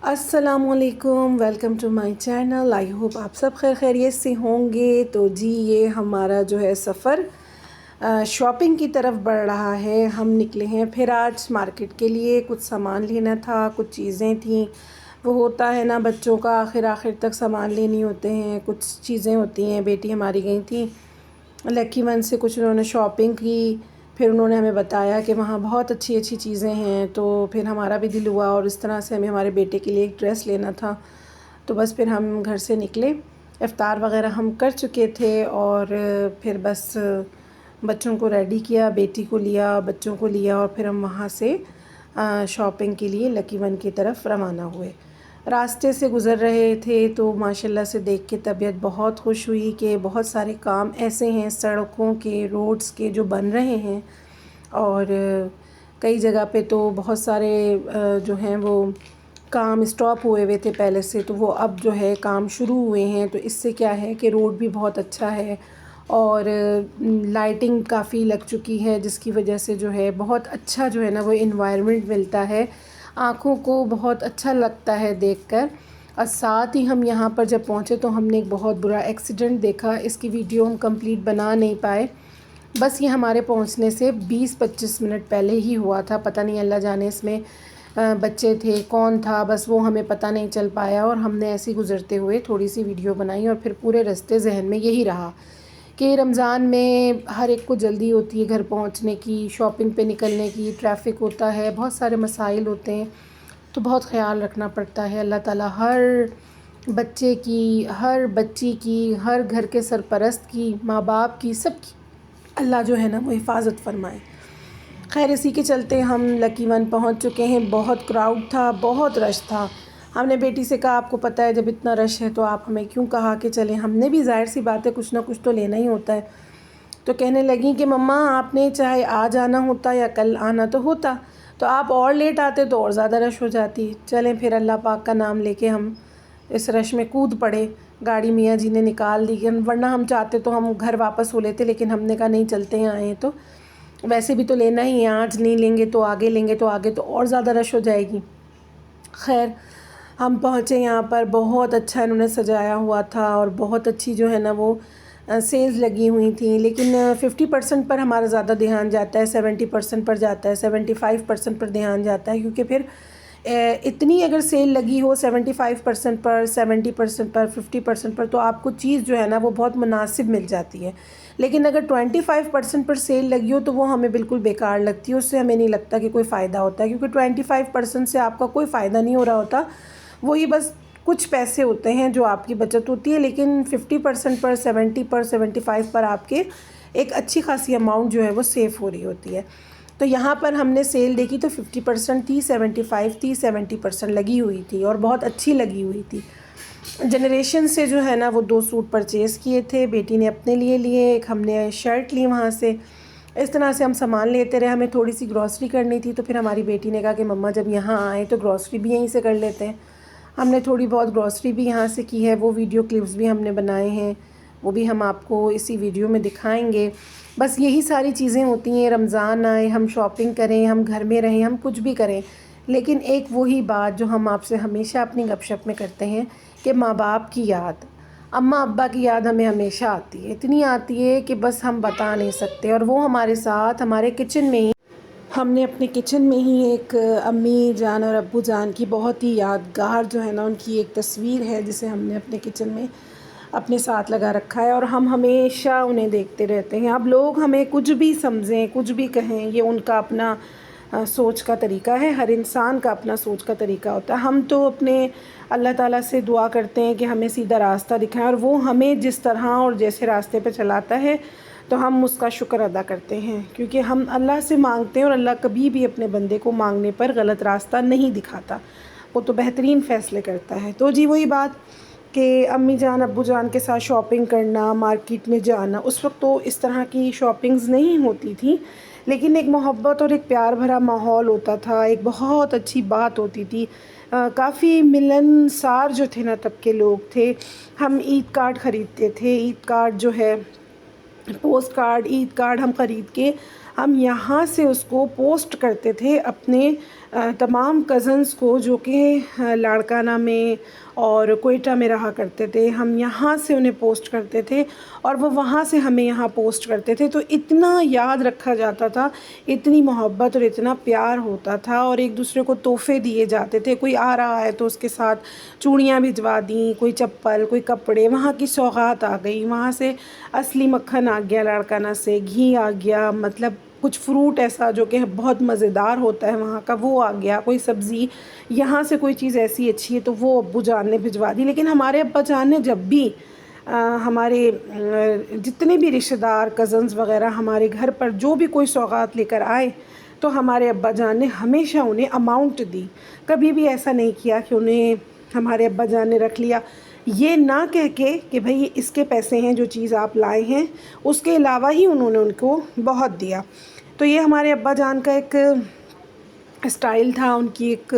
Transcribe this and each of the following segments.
अस्सलाम वालेकुम, welcome to my channel. I hope आप सब खैरियत से होंगे। तो जी ये हमारा जो है सफ़र शॉपिंग की तरफ बढ़ रहा है। हम निकले हैं फिर आज मार्केट के लिए, कुछ सामान लेना था, कुछ चीज़ें थी। वो होता है ना, बच्चों का आखिर तक सामान लेनी होते हैं, कुछ चीज़ें होती हैं। बेटी हमारी गई थी लकी वन से, कुछ उन्होंने शॉपिंग की, फिर उन्होंने हमें बताया कि वहाँ बहुत अच्छी अच्छी चीज़ें हैं। तो फिर हमारा भी दिल हुआ और इस तरह से हमें हमारे बेटे के लिए एक ड्रेस लेना था। तो बस फिर हम घर से निकले, इफ़्तार वग़ैरह हम कर चुके थे और फिर बस बच्चों को रेडी किया, बेटी को लिया, बच्चों को लिया और फिर हम वहाँ से शॉपिंग के लिए लकी वन की तरफ रवाना हुए। रास्ते से गुज़र रहे थे तो माशाल्लाह से देख के तबीयत बहुत खुश हुई कि बहुत सारे काम ऐसे हैं सड़कों के, रोड्स के जो बन रहे हैं। और कई जगह पे तो बहुत सारे जो हैं वो काम स्टॉप हुए हुए थे पहले से, तो वो अब जो है काम शुरू हुए हैं। तो इससे क्या है कि रोड भी बहुत अच्छा है और लाइटिंग काफ़ी लग चुकी है, जिसकी वजह से जो है बहुत अच्छा जो है ना वो एनवायरनमेंट मिलता है, आँखों को बहुत अच्छा लगता है देखकर। और साथ ही हम यहाँ पर जब पहुँचे तो हमने एक बहुत बुरा एक्सीडेंट देखा। इसकी वीडियो हम कंप्लीट बना नहीं पाए, बस ये हमारे पहुँचने से 20-25 मिनट पहले ही हुआ था। पता नहीं अल्लाह जाने इसमें बच्चे थे, कौन था, बस वो हमें पता नहीं चल पाया। और हमने ऐसे गुज़रते हुए थोड़ी सी वीडियो बनाई और फिर पूरे रास्ते जहन में यही रहा कि रमज़ान में हर एक को जल्दी होती है घर पहुंचने की, शॉपिंग पे निकलने की, ट्रैफ़िक होता है, बहुत सारे मसाइल होते हैं, तो बहुत ख़्याल रखना पड़ता है। अल्लाह ताला हर बच्चे की, हर बच्ची की, हर घर के सरपरस्त की, माँ बाप की, सबकी अल्लाह जो है ना वो हिफाजत फरमाए। खैर इसी के चलते हम लकी वन पहुंच चुके हैं। बहुत क्राउड था, बहुत रश था। हमने बेटी से कहा आपको पता है जब इतना रश है तो आप हमें क्यों कहा कि चलें, हमने भी ज़ाहिर सी बात है कुछ ना कुछ तो लेना ही होता है। तो कहने लगी कि मम्मा आपने चाहे आज आना होता या कल आना तो होता, तो आप और लेट आते तो और ज़्यादा रश हो जाती। चलें फिर अल्लाह पाक का नाम लेके हम इस रश में कूद पड़े। गाड़ी मियाँ जी ने निकाल दी, वरना हम चाहते तो हम घर वापस हो लेते, लेकिन हमने कहा नहीं चलते हैं, आए तो वैसे भी तो लेना ही है, आज नहीं लेंगे तो आगे लेंगे, तो आगे तो और ज़्यादा रश हो जाएगी। खैर हम पहुँचे यहाँ पर, बहुत अच्छा इन्होंने सजाया हुआ था और बहुत अच्छी जो है ना वो सेल्स लगी हुई थी। लेकिन 50% पर हमारा ज़्यादा ध्यान जाता है, 70% पर जाता है, 75% पर ध्यान जाता है, क्योंकि फिर इतनी अगर सेल लगी हो 75% पर, 70% पर, 50% पर, तो आपको चीज़ जो है ना वो बहुत मुनासिब मिल जाती है। लेकिन अगर 25% पर सेल लगी हो तो वो हमें बिल्कुल बेकार लगती है, उससे हमें नहीं लगता कि कोई फ़ायदा होता है, क्योंकि 25% से आपका कोई फ़ायदा नहीं हो रहा होता, वही बस कुछ पैसे होते हैं जो आपकी बचत होती है। लेकिन 50% पर, 70 पर, 75 पर आपके एक अच्छी खासी अमाउंट जो है वो सेव हो रही होती है। तो यहाँ पर हमने सेल देखी तो 50% थी, 75 थी, 70% लगी हुई थी और बहुत अच्छी लगी हुई थी। जनरेशन से जो है ना वो 2 सूट परचेज़ किए थे, बेटी ने अपने लिए लिए, एक हमने शर्ट ली वहाँ से। इस तरह से हम सामान लेते रहे। हमें थोड़ी सी ग्रॉसरी करनी थी, तो फिर हमारी बेटी ने कहा कि मम्मा जब यहाँ आए तो ग्रॉसरी भी यहीं से कर लेते हैं। हमने थोड़ी बहुत ग्रॉसरी भी यहाँ से की है, वो वीडियो क्लिप्स भी हमने बनाए हैं, वो भी हम आपको इसी वीडियो में दिखाएंगे। बस यही सारी चीज़ें होती हैं, रमज़ान आए, हम शॉपिंग करें, हम घर में रहें, हम कुछ भी करें, लेकिन एक वही बात जो हम आपसे हमेशा अपनी गपशप में करते हैं कि माँ बाप की याद, अम्मा अब्बा की याद हमें हमेशा आती है, इतनी आती है कि बस हम बता नहीं सकते। और वो हमारे साथ हमारे किचन में ही, हमने अपने किचन में ही एक अम्मी जान और अब्बू जान की बहुत ही यादगार जो है ना उनकी एक तस्वीर है, जिसे हमने अपने किचन में अपने साथ लगा रखा है और हम हमेशा उन्हें देखते रहते हैं। अब लोग हमें कुछ भी समझें, कुछ भी कहें, ये उनका अपना सोच का तरीका है, हर इंसान का अपना सोच का तरीका होता है। हम तो अपने अल्लाह ताला से दुआ करते हैं कि हमें सीधा रास्ता दिखाएं, और वो हमें जिस तरह और जैसे रास्ते पे चलाता है तो हम उसका शुक्र अदा करते हैं, क्योंकि हम अल्लाह से मांगते हैं और अल्लाह कभी भी अपने बंदे को मांगने पर गलत रास्ता नहीं दिखाता, वो तो बेहतरीन फ़ैसले करता है। तो जी वही बात कि अम्मी जान अब्बू जान के साथ शॉपिंग करना, मार्केट में जाना, उस वक्त तो इस तरह की शॉपिंग्स नहीं होती थी, लेकिन एक मोहब्बत और एक प्यार भरा माहौल होता था, एक बहुत अच्छी बात होती थी। काफ़ी मिलनसार जो थे ना तब के लोग थे। हम ईद कार्ड ख़रीदते थे, ईद कार्ड जो है पोस्ट कार्ड, ईद कार्ड हम ख़रीद के हम यहाँ से उसको पोस्ट करते थे अपने तमाम कज़न्स को जो कि लाड़काना में और कोयटा में रहा करते थे, हम यहाँ से उन्हें पोस्ट करते थे और वो वहाँ से हमें यहाँ पोस्ट करते थे। तो इतना याद रखा जाता था, इतनी मोहब्बत और इतना प्यार होता था और एक दूसरे को तोहफ़े दिए जाते थे। कोई आ रहा है तो उसके साथ चूड़ियाँ भिजवा दी, कोई चप्पल, कोई कपड़े, वहाँ की सौगात आ गई, वहाँ से असली मक्खन आ गया लाड़काना से, घी आ गया, मतलब कुछ फ्रूट ऐसा जो कि बहुत मज़ेदार होता है वहाँ का वो आ गया, कोई सब्ज़ी, यहाँ से कोई चीज़ ऐसी अच्छी है तो वो अब्बू जान ने भिजवा दी। लेकिन हमारे अब्बा जान ने जब भी हमारे जितने भी रिश्तेदार कज़न्स वग़ैरह हमारे घर पर जो भी कोई सौगात लेकर आए तो हमारे अब्बा जान ने हमेशा उन्हें अमाउंट दी। कभी भी ऐसा नहीं किया कि उन्हें हमारे अब्बा जान ने रख लिया, ये ना कह के कि भाई इसके पैसे हैं जो चीज़ आप लाए हैं, उसके अलावा ही उन्होंने उनको बहुत दिया। तो ये हमारे अब्बा जान का एक स्टाइल था, उनकी एक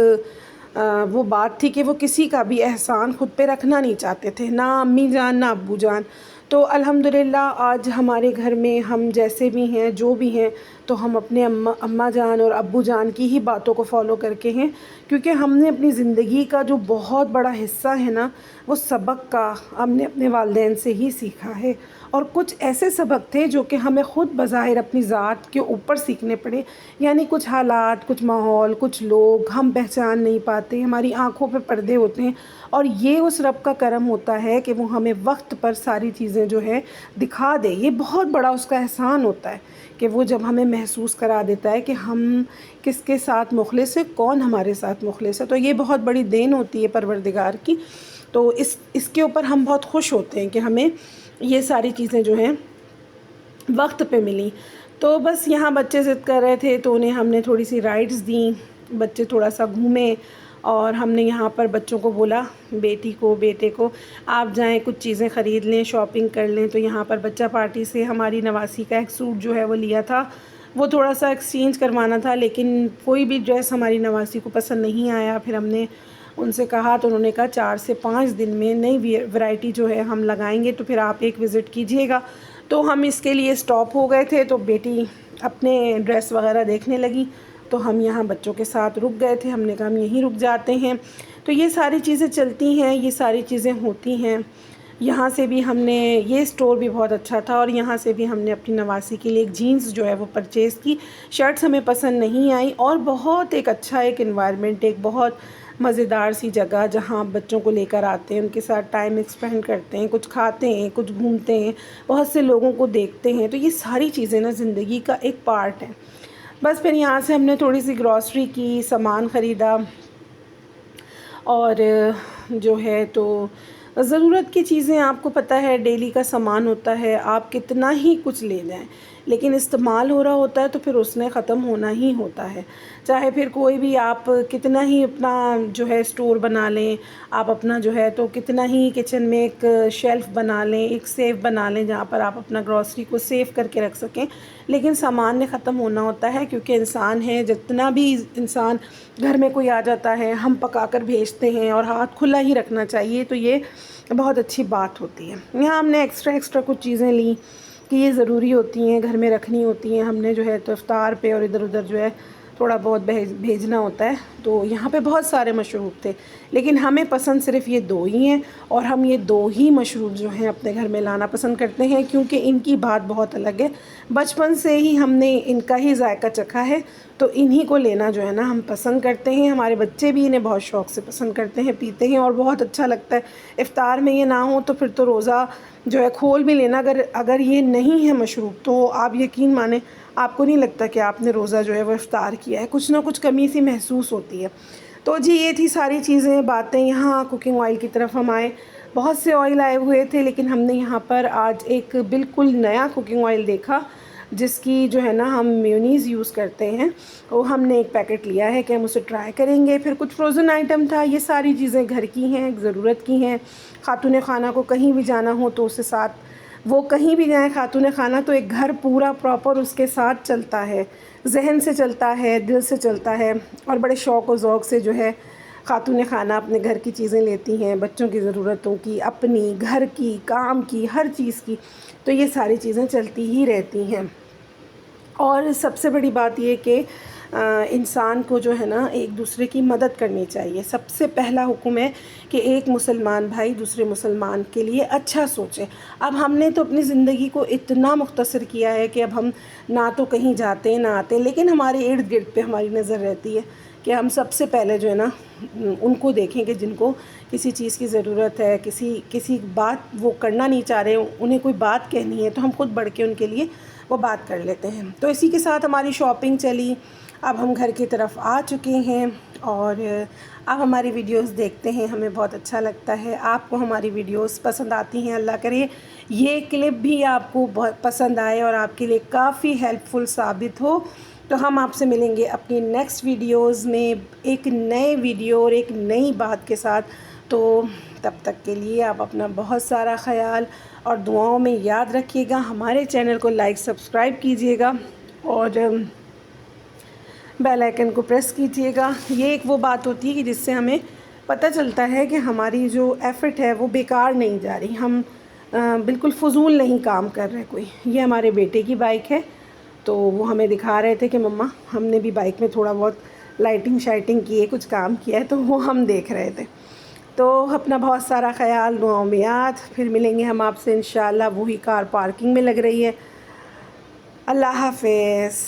वो बात थी कि वो किसी का भी एहसान ख़ुद पे रखना नहीं चाहते थे, ना अम्मी जान ना अब्बू जान। तो अल्हम्दुलिल्लाह आज हमारे घर में हम जैसे भी हैं, जो भी हैं, तो हम अपने अम्मा जान और अब्बू जान की ही बातों को फॉलो करके हैं, क्योंकि हमने अपनी ज़िंदगी का जो बहुत बड़ा हिस्सा है ना, वो सबक का हमने अपने वालिदैन से ही सीखा है। और कुछ ऐसे सबक थे जो कि हमें ख़ुद बज़ाहिर अपनी ज़ात के ऊपर सीखने पड़े, यानी कुछ हालात, कुछ माहौल, कुछ लोग हम पहचान नहीं पाते, हमारी आँखों पे पर्दे होते हैं और ये उस रब का करम होता है कि वो हमें वक्त पर सारी चीज़ें जो है दिखा दे। ये बहुत बड़ा उसका एहसान होता है कि वो जब हमें महसूस करा देता है कि हम किसके साथ मुखलिस है, कौन हमारे साथ मुखलिस है। तो ये बहुत बड़ी देन होती है परवरदिगार की। तो इसके ऊपर हम बहुत खुश होते हैं कि हमें ये सारी चीज़ें जो हैं वक्त पे मिली। तो बस यहाँ बच्चे ज़िद कर रहे थे तो उन्हें हमने थोड़ी सी राइड्स दी, बच्चे थोड़ा सा घूमे और हमने यहाँ पर बच्चों को बोला, बेटी को बेटे को, आप जाएं कुछ चीज़ें ख़रीद लें, शॉपिंग कर लें। तो यहाँ पर बच्चा पार्टी से हमारी नवासी का एक सूट जो है वो लिया था, वो थोड़ा सा एक्सचेंज करवाना था, लेकिन कोई भी ड्रेस हमारी नवासी को पसंद नहीं आया। फिर हमने उनसे कहा तो उन्होंने कहा 4 से 5 दिन में नई वैरायटी जो है हम लगाएंगे, तो फिर आप एक विज़िट कीजिएगा। तो हम इसके लिए स्टॉप हो गए थे, तो बेटी अपने ड्रेस वगैरह देखने लगी, तो हम यहाँ बच्चों के साथ रुक गए थे। हमने कहा हम यहीं रुक जाते हैं। तो ये सारी चीज़ें चलती हैं, ये सारी चीज़ें होती हैं। यहाँ से भी हमने, ये स्टोर भी बहुत अच्छा था और यहाँ से भी हमने अपनी नवासी के लिए एक जीन्स जो है वो परचेज़ की। शर्ट्स हमें पसंद नहीं आई और बहुत एक अच्छा एक एनवायरनमेंट, एक बहुत मज़ेदार सी जगह जहाँ आप बच्चों को लेकर आते हैं, उनके साथ टाइम स्पेंड करते हैं, कुछ खाते हैं, कुछ घूमते हैं, बहुत से लोगों को देखते हैं। तो ये सारी चीज़ें ना ज़िंदगी का एक पार्ट है। बस फिर यहाँ से हमने थोड़ी सी ग्रॉसरी की, सामान ख़रीदा और जो है तो ज़रूरत की चीज़ें, आपको पता है डेली का सामान होता है, आप कितना ही कुछ ले जाएं लेकिन इस्तेमाल हो रहा होता है तो फिर उसने ख़त्म होना ही होता है। चाहे फिर कोई भी आप कितना ही अपना जो है स्टोर बना लें, आप अपना जो है तो कितना ही किचन में एक शेल्फ़ बना लें, एक सेफ़ बना लें जहाँ पर आप अपना ग्रॉसरी को सेव करके रख सकें, लेकिन सामान ने ख़त्म होना होता है। क्योंकि इंसान है, जितना भी इंसान घर में कोई आ जाता है हम पका कर भेजते हैं और हाथ खुला ही रखना चाहिए, तो ये बहुत अच्छी बात होती है। यहाँ हमने एक्स्ट्रा कुछ चीज़ें ली कि ये ज़रूरी होती हैं, घर में रखनी होती हैं। हमने जो है तो इफ्तार पे और इधर उधर जो है थोड़ा बहुत भेजना होता है। तो यहाँ पे बहुत सारे मशरूब थे, लेकिन हमें पसंद सिर्फ़ ये 2 ही हैं और हम ये 2 ही मशरूब जो हैं अपने घर में लाना पसंद करते हैं, क्योंकि इनकी बात बहुत अलग है। बचपन से ही हमने इनका ही जायका चखा है, तो इन्हीं को लेना जो है ना हम पसंद करते हैं। हमारे बच्चे भी इन्हें बहुत शौक़ से पसंद करते हैं, पीते हैं और बहुत अच्छा लगता है। इफ्तार में ये ना हो तो फिर तो रोज़ा जो है खोल भी लेना, अगर ये नहीं है मशरूब तो आप यकीन माने आपको नहीं लगता कि आपने रोज़ा जो है वो इफ्तार किया है, कुछ ना कुछ कमी सी महसूस होती है। तो जी ये थी सारी चीज़ें, बातें। यहाँ कुकिंग ऑयल की तरफ हम आए, बहुत से ऑयल आए हुए थे, लेकिन हमने यहाँ पर आज एक बिल्कुल नया कुकिंग ऑयल देखा जिसकी जो है ना हम मेयोनीज़ यूज़ करते हैं। वो हमने एक पैकेट लिया है कि हम उसे ट्राई करेंगे। फिर कुछ फ्रोज़न आइटम था, ये सारी चीज़ें घर की हैं, ज़रूरत की हैं। खातून खाना को कहीं भी जाना हो तो उसके साथ, वो कहीं भी जाए खातून खाना तो एक घर पूरा प्रॉपर उसके साथ चलता है, जहन से चलता है, दिल से चलता है और बड़े शौक़ और ज़ौक़ से जो है खातून खाना अपने घर की चीज़ें लेती हैं, बच्चों की ज़रूरतों की, अपनी घर की, काम की, हर चीज़ की। तो ये सारी चीज़ें चलती ही रहती हैं। और सबसे बड़ी बात ये कि انسان کو جو ہے نا ایک دوسرے کی مدد کرنی چاہیے. سب سے پہلا حکم ہے کہ ایک مسلمان بھائی دوسرے مسلمان کے لیے اچھا سوچے. اب ہم نے تو اپنی زندگی کو اتنا مختصر کیا ہے کہ اب ہم نہ تو کہیں جاتے نہ آتے، لیکن ہمارے ارد گرد پہ ہماری نظر رہتی ہے کہ ہم سب سے پہلے جو ہے نا ان کو دیکھیں کہ جن کو کسی چیز کی ضرورت ہے، کسی بات وہ کرنا نہیں چاہ رہے، انہیں کوئی بات کہنی ہے تو ہم خود بڑھ کے ان کے لیے وہ بات کر لیتے ہیں. تو اسی کے ساتھ ہماری شاپنگ چلی. اب ہم گھر کی طرف آ چکے ہیں اور اب ہماری ویڈیوز دیکھتے ہیں. ہمیں بہت اچھا لگتا ہے. آپ کو ہماری ویڈیوز پسند آتی ہیں. اللہ کرے یہ کلپ بھی آپ کو بہت پسند آئے اور آپ کے لیے کافی ہیلپ فل ثابت ہو. تو ہم آپ سے ملیں گے اپنی نیکسٹ ویڈیوز میں ایک نئے ویڈیو اور ایک نئی بات کے ساتھ. تو تب تک کے لیے آپ اپنا بہت سارا خیال اور دعاؤں میں یاد رکھیے گا. ہمارے چینل کو لائک سبسکرائب کیجیے گا اور بیل آئیکن کو پریس کیجیے گا. یہ ایک وہ بات ہوتی ہے کہ جس سے ہمیں پتہ چلتا ہے کہ ہماری جو ایفرٹ ہے وہ بیکار نہیں جا رہی، ہم بالکل فضول نہیں کام کر رہے کوئی. یہ ہمارے بیٹے کی بائک ہے تو وہ ہمیں دکھا رہے تھے کہ مما ہم نے بھی بائک میں تھوڑا بہت لائٹنگ شائٹنگ کی ہے، کچھ کام کیا ہے، تو وہ ہم دیکھ رہے تھے. تو اپنا بہت سارا خیال، دعاؤں میں یاد. پھر ملیں گے ہم آپ سے انشاءاللہ. وہی کار پارکنگ میں لگ رہی ہے. اللہ حافظ.